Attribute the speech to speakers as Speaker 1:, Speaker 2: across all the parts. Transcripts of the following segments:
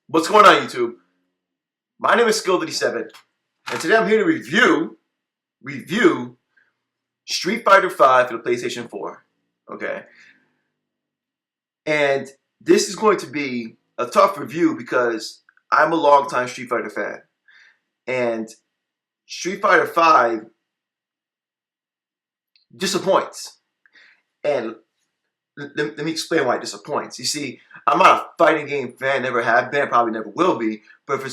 Speaker 1: What's going on, YouTube? My name is Skill87, and today I'm here to review Street Fighter V for the PlayStation 4. Okay, and this is going to be a tough review because I'm a longtime Street Fighter fan, and Street Fighter V disappoints. And let me explain why it disappoints. You see, I'm not a fighting game fan, never have been, probably never will be. But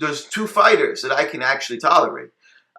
Speaker 1: there's two fighters that I can actually tolerate.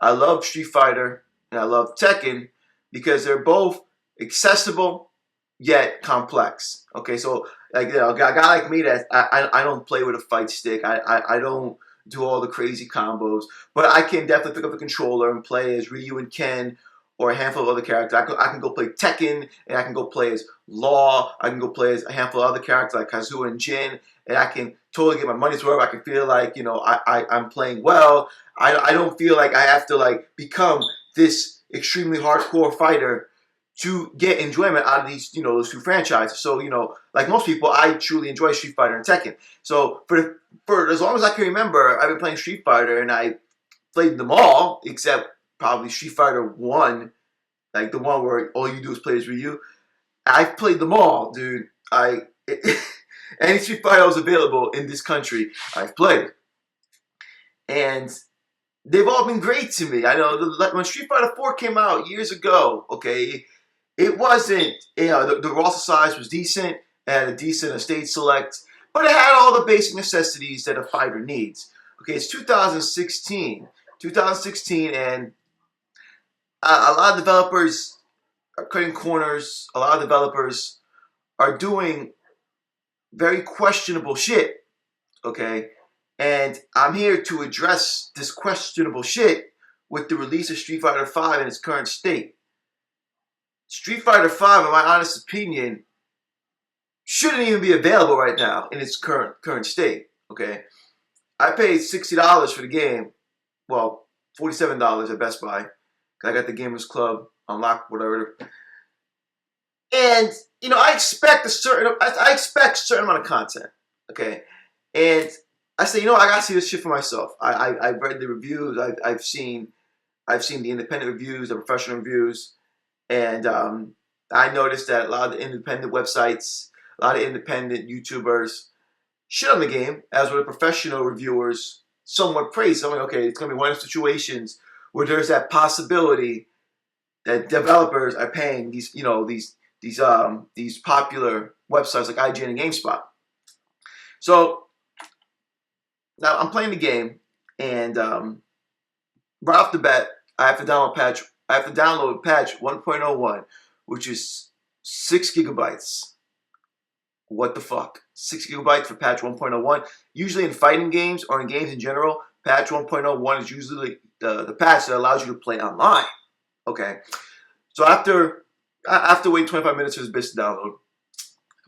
Speaker 1: I love Street Fighter and I love Tekken because they're both accessible yet complex. Okay, so like a guy like me that I don't play with a fight stick. I don't do all the crazy combos, but I can definitely pick up the controller and play as Ryu and Ken or a handful of other characters. I can go play Tekken, and I can go play as Law. I can go play as a handful of other characters like Kazuha and Jin, and I can totally get my money's worth. I can feel like, you know, I'm playing well. I don't feel like I have to like become this extremely hardcore fighter to get enjoyment out of these, you know, those two franchises. So, you know, like most people, I truly enjoy Street Fighter and Tekken. So for as long as I can remember, I've been playing Street Fighter, and I played them all except probably Street Fighter 1, like the one where all you do is play as Ryu. I've played them all, dude. Any Street Fighter that was available in this country, I've played. And they've all been great to me. I know when Street Fighter 4 came out years ago, okay, it wasn't, you know, the roster size was decent, it had a decent stage select, but it had all the basic necessities that a fighter needs. Okay, it's 2016, and a lot of developers are cutting corners. A lot of developers are doing very questionable shit, okay? And I'm here to address this questionable shit with the release of Street Fighter V in its current state. Street Fighter V, in my honest opinion, shouldn't even be available right now in its current state, okay? I paid $60 for the game, well, $47 at Best Buy. I got the Gamers Club unlocked, whatever. And you know, I expect a certain amount of content, okay? And I say, you know, I gotta see this shit for myself. I've read the reviews. I've seen the independent reviews, the professional reviews, and I noticed that a lot of the independent websites, a lot of independent YouTubers shit on the game, as were the professional reviewers somewhat praise. So I'm like, okay, it's gonna be one of the situations where there's that possibility that developers are paying these, you know, these popular websites like IGN and GameSpot. So now I'm playing the game, and right off the bat, I have to download patch 1.01, which is 6 gigabytes. What the fuck? 6 gigabytes for patch 1.01. Usually in fighting games or in games in general, patch 1.01 is usually the patch that allows you to play online. Okay, so after waiting 25 minutes for this bitch to download,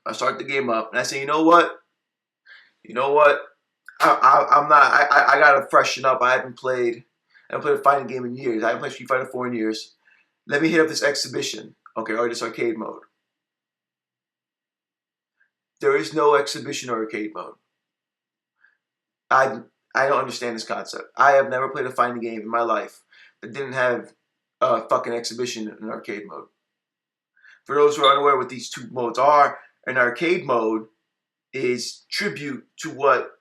Speaker 1: I start the game up, and I say, you know what? I gotta freshen up. I haven't played a fighting game in years. I haven't played Street Fighter 4 in years. Let me hit up this exhibition, okay, or this arcade mode. There is no exhibition or arcade mode. I don't understand this concept. I have never played a fighting game in my life that didn't have a fucking exhibition in arcade mode. For those who are unaware what these two modes are, an arcade mode is tribute to what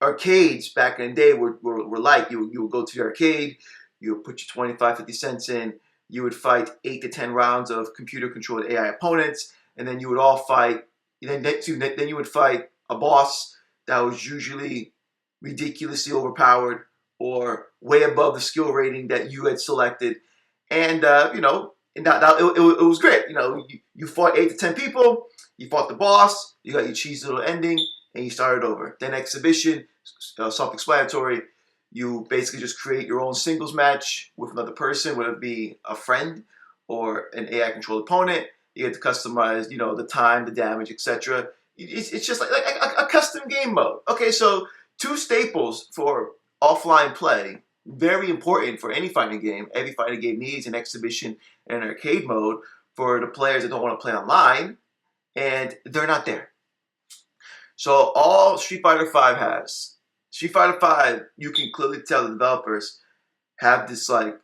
Speaker 1: arcades back in the day were like. You would go to the arcade, you would put your 25, 50 cents in, you would fight 8 to 10 rounds of computer-controlled AI opponents, and then you would all fight, then you would fight a boss that was usually ridiculously overpowered or way above the skill rating that you had selected. And, you know, and it was great. You know, you fought 8 to 10 people, you fought the boss, you got your cheesy little ending, and you started over. Then exhibition, self-explanatory. You basically just create your own singles match with another person, whether it be a friend or an AI-controlled opponent. You get to customize, you know, the time, the damage, etc. It's just like a custom game mode. Okay, so two staples for offline play, very important for any fighting game. Every fighting game needs an exhibition and an arcade mode for the players that don't want to play online, and they're not there. So all Street Fighter V has, Street Fighter V, you can clearly tell the developers have this like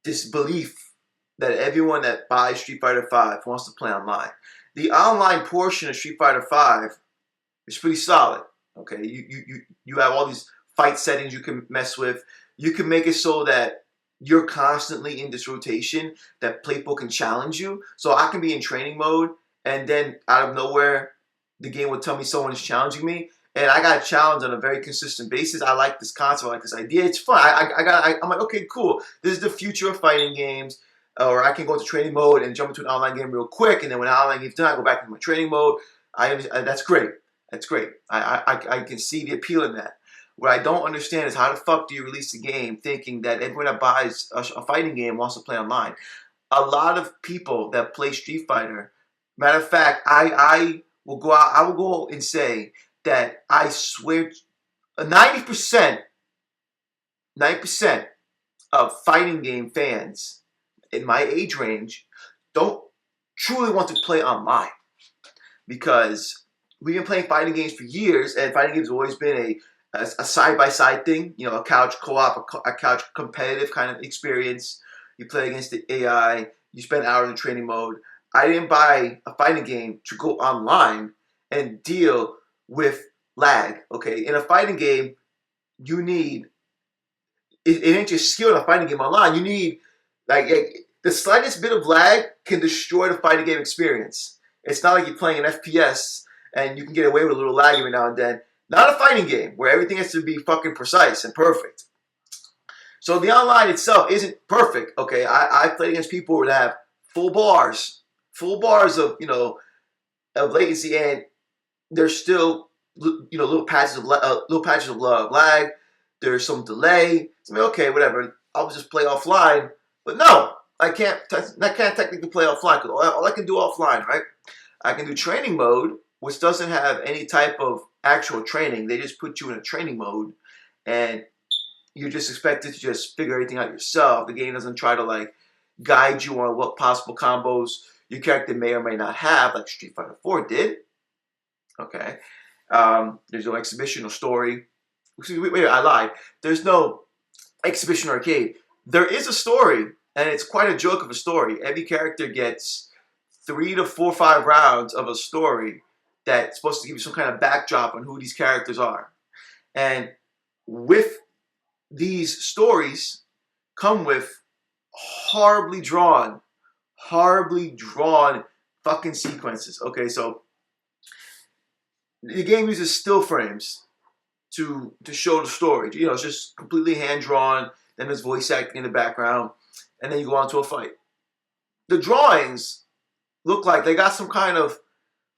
Speaker 1: this belief that everyone that buys Street Fighter V wants to play online. The online portion of Street Fighter V is pretty solid. Okay, you have all these fight settings you can mess with. You can make it so that you're constantly in this rotation that people can challenge you. So I can be in training mode, and then out of nowhere, the game will tell me someone is challenging me, and I got challenged on a very consistent basis. I like this concept, I like this idea. It's fun. I'm like, okay, cool. This is the future of fighting games. Or I can go into training mode and jump into an online game real quick, and then when the online game's done, I go back into my training mode. That's great. That's great. I can see the appeal in that. What I don't understand is how the fuck do you release a game thinking that everyone that buys a fighting game wants to play online? A lot of people that play Street Fighter, matter of fact, I will go out. I will go and say that I swear 90% of fighting game fans in my age range don't truly want to play online because we've been playing fighting games for years, and fighting games have always been a side-by-side thing, you know, a couch co-op, a couch competitive kind of experience. You play against the AI, you spend hours in training mode. I didn't buy a fighting game to go online and deal with lag, okay? In a fighting game, you need, it ain't just skill in a fighting game online. You need, like, the slightest bit of lag can destroy the fighting game experience. It's not like you're playing an FPS and you can get away with a little lag every now and then. Not a fighting game where everything has to be fucking precise and perfect. So the online itself isn't perfect, okay? I played against people that have full bars of, you know, of latency, and there's still, you know, little patches of lag. There's some delay. So I mean, okay, whatever. I'll just play offline. But no, I can't technically play offline because all I can do offline, right? I can do training mode, which doesn't have any type of actual training. They just put you in a training mode, and you're just expected to just figure everything out yourself. The game doesn't try to like guide you on what possible combos your character may or may not have, like Street Fighter 4 did. Okay. There's no exhibition or story. Excuse me, wait, I lied. There's no exhibition arcade. There is a story, and it's quite a joke of a story. Every character gets 3 to 4 or 5 rounds of a story that's supposed to give you some kind of backdrop on who these characters are. And with these stories come with horribly drawn fucking sequences. Okay, so the game uses still frames to show the story. You know, it's just completely hand drawn. Then there's voice acting in the background, and then you go on to a fight. The drawings look like they got some kind of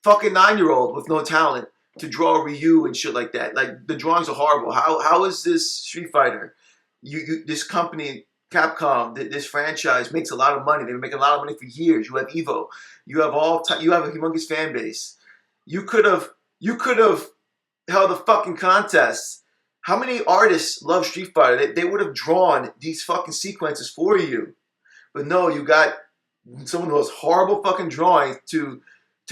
Speaker 1: fucking 9-year-old with no talent to draw Ryu and shit like that. Like, the drawings are horrible. How is this Street Fighter? This company, Capcom, this franchise makes a lot of money. They've been making a lot of money for years. You have Evo. You have you have a humongous fan base. You could have held a fucking contest. How many artists love Street Fighter? They would have drawn these fucking sequences for you. But no, you got someone who has horrible fucking drawings to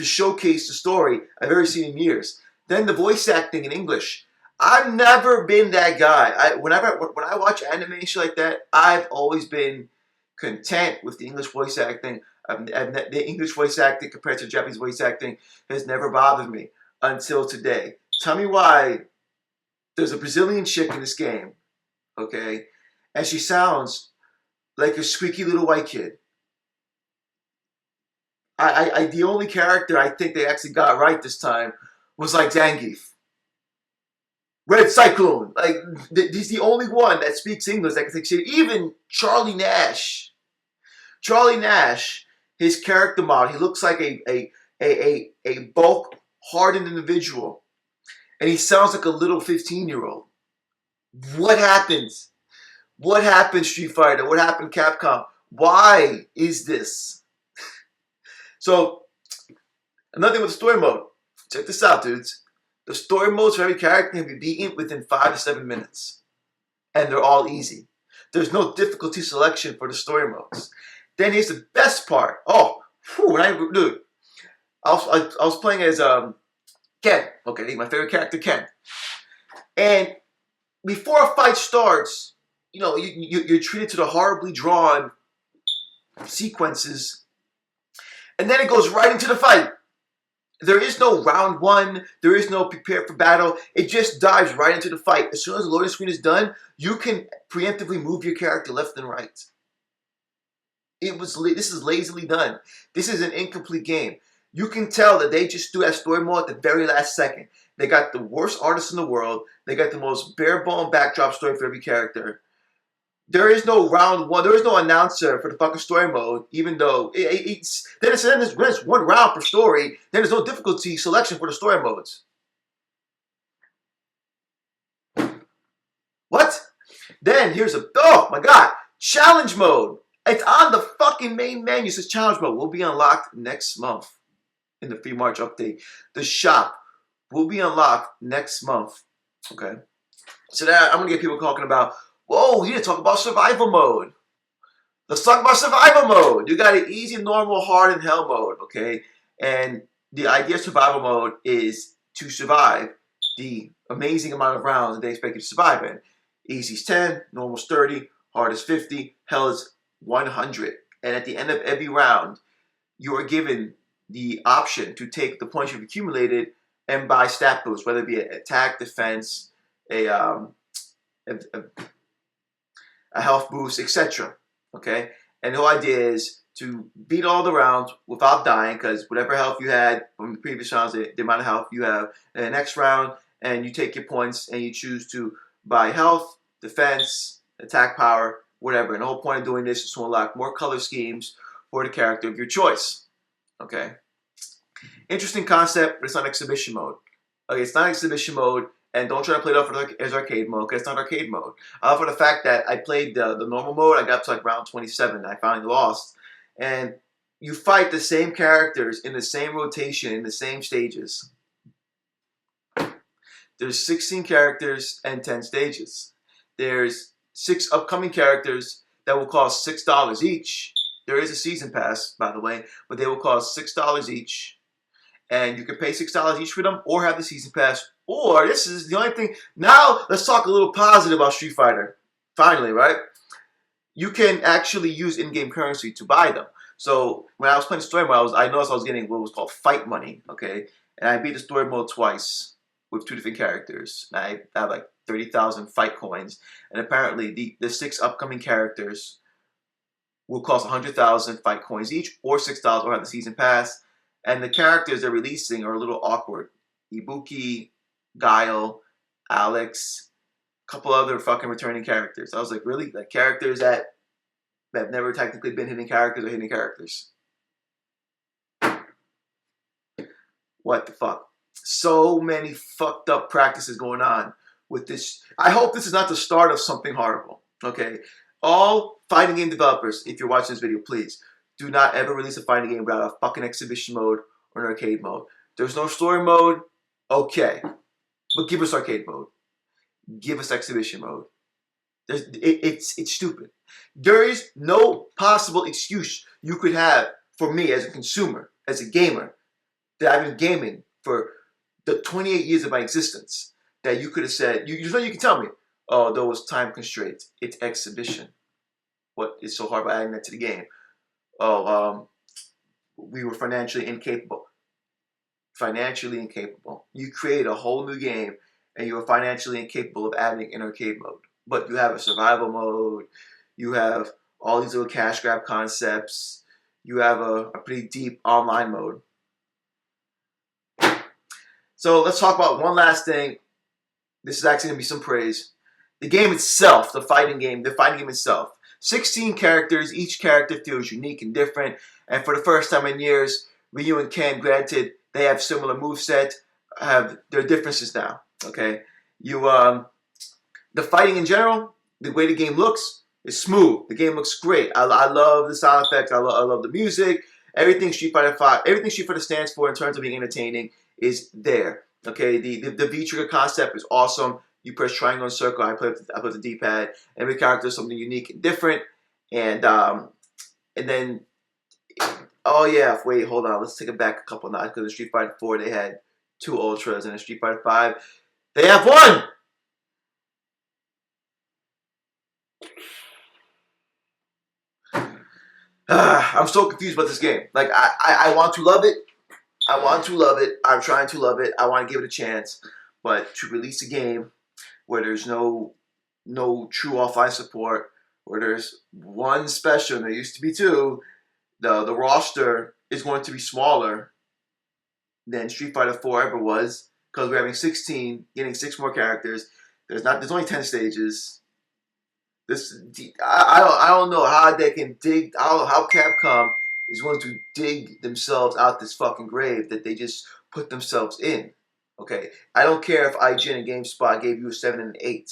Speaker 1: showcase the story I've ever seen in years. Then the voice acting in English. I've never been that guy. When I watch anime and shit like that, I've always been content with the English voice acting. The English voice acting compared to Japanese voice acting has never bothered me until today. Tell me why there's a Brazilian chick in this game, okay, and she sounds like a squeaky little white kid. The only character I think they actually got right this time was like Zangief. Red Cyclone. Like, he's the only one that speaks English that can take shit. Even Charlie Nash. Charlie Nash, his character model, he looks like a bulk, hardened individual. And he sounds like a little 15-year-old. What happens? What happened, Street Fighter? What happened, Capcom? Why is this? So, another thing with the story mode. Check this out, dudes. The story modes for every character can be beaten within 5 to 7 minutes. And they're all easy. There's no difficulty selection for the story modes. Then here's the best part. Oh, dude. I was playing as Ken. Okay, my favorite character, Ken. And before a fight starts, you're treated to the horribly drawn sequences, and then it goes right into the fight. There is no round one. There is no prepare for battle. It just dives right into the fight. As soon as the loading screen is done, you can preemptively move your character left and right. This is lazily done. This is an incomplete game. You can tell that they just threw that story mode at the very last second. They got the worst artists in the world. They got the most bare bone backdrop story for every character. There is no round one. There is no announcer for the fucking story mode, even though there's one round per story. Then there's no difficulty selection for the story modes. What? Then here's oh my god, challenge mode. It's on the fucking main menu. It says challenge mode will be unlocked next month in the free March update. The shop will be unlocked next month. Okay. So that I'm gonna get people talking about, whoa, you need to talk about survival mode. Let's talk about survival mode. You got an easy, normal, hard, and hell mode, okay? And the idea of survival mode is to survive the amazing amount of rounds that they expect you to survive in. Easy's 10, normal's 30, hard is 50, hell is 100. And at the end of every round, you are given the option to take the points you've accumulated and buy stat boosts, whether it be an attack, defense, a health boost, etc. Okay? And the whole idea is to beat all the rounds without dying, because whatever health you had from the previous rounds, the amount of health you have in the next round, and you take your points and you choose to buy health, defense, attack power, whatever. And the whole point of doing this is to unlock more color schemes for the character of your choice. Okay? Interesting concept, but it's not exhibition mode. Okay, it's not exhibition mode, and don't try to play it off as arcade mode, because it's not arcade mode. For the fact that I played the normal mode, I got to like round 27, and I finally lost. And you fight the same characters in the same rotation, in the same stages. There's 16 characters and 10 stages. There's 6 upcoming characters that will cost $6 each. There is a season pass, by the way, but they will cost $6 each. And you can pay $6 each for them, or have the season pass, or this is the only thing. Now let's talk a little positive about Street Fighter. Finally, right? You can actually use in-game currency to buy them. So when I was playing story mode, I noticed I was getting what was called fight money. Okay, and I beat the story mode twice with 2 different characters. And I have like 30,000 fight coins, and apparently the 6 upcoming characters will cost 100,000 fight coins each, or $6, or have the season pass. And the characters they're releasing are a little awkward. Ibuki, Guile, Alex, a couple other fucking returning characters. I was like, really? Like characters that have never technically been hidden characters or hidden characters. What the fuck? So many fucked up practices going on with this. I hope this is not the start of something horrible. Okay? All fighting game developers, if you're watching this video, please do not ever release a fighting game without a fucking exhibition mode or an arcade mode. There's no story mode, okay. But give us arcade mode. Give us exhibition mode. It's stupid. There is no possible excuse you could have for me as a consumer, as a gamer, that I've been gaming for the 28 years of my existence, that you could have said, you can tell me, oh, there was time constraints. It's exhibition. What is so hard about adding that to the game? Oh, we were financially incapable. Financially incapable. You create a whole new game and you are financially incapable of adding an arcade mode. But you have a survival mode. You have all these little cash grab concepts. You have a pretty deep online mode. So let's talk about one last thing. This is actually going to be some praise. The game itself, the fighting game itself. 16 characters, each character feels unique and different, and for the first time in years, Ryu and Ken, granted, they have similar moveset, have their differences now, okay? The fighting in general, the way the game looks, is smooth. The game looks great. I love the sound effects, I love the music, everything Street Fighter stands for in terms of being entertaining is there, okay? The V-trigger concept is awesome. You press triangle and circle. I put the D-pad. Every character is something unique and different. And then, oh yeah, wait, hold on. Let's take it back a couple notches, because in Street Fighter 4 they had 2 Ultras and a Street Fighter 5. They have one! I'm so confused about this game. Like, I want to love it. I want to love it. I'm trying to love it. I want to give it a chance. But to release a game where there's no true offline support, where there's one special, and there used to be two, the roster is going to be smaller than Street Fighter 4 ever was, because we're having 16, getting 6 more characters. There's only 10 stages. I don't know how they can dig. I don't know how Capcom is going to dig themselves out this fucking grave that they just put themselves in. Okay, I don't care if IGN and GameSpot gave you a 7 and an 8,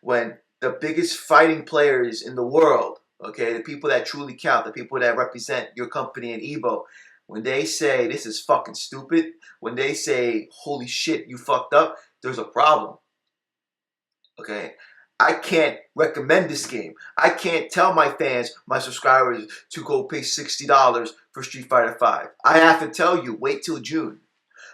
Speaker 1: when the biggest fighting players in the world, okay, the people that truly count, the people that represent your company in Evo, when they say this is fucking stupid, when they say holy shit you fucked up, there's a problem. Okay, I can't recommend this game. I can't tell my fans, my subscribers, to go pay $60 for Street Fighter 5. I have to tell you, wait till June.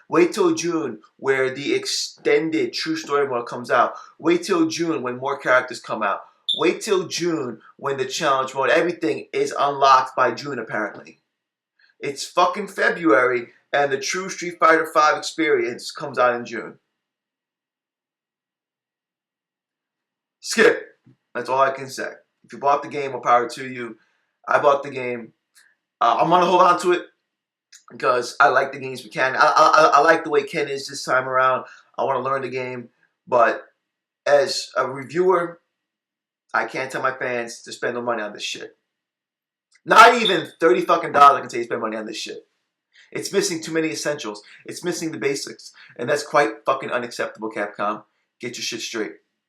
Speaker 1: Wait till June where the extended True Story mode comes out. Wait till June when more characters come out. Wait till June when the challenge mode, everything is unlocked by June apparently. It's fucking February and the true Street Fighter 5 experience comes out in June. Skip. That's all I can say. If you bought the game, more power to you. I bought the game. I'm going to hold on to it because I like the games we can. I like the way Ken is this time around. I want to learn the game. But as a reviewer, I can't tell my fans to spend no money on this shit. Not even $30 fucking I can say you spend money on this shit. It's missing too many essentials. It's missing the basics. And that's quite fucking unacceptable, Capcom. Get your shit straight.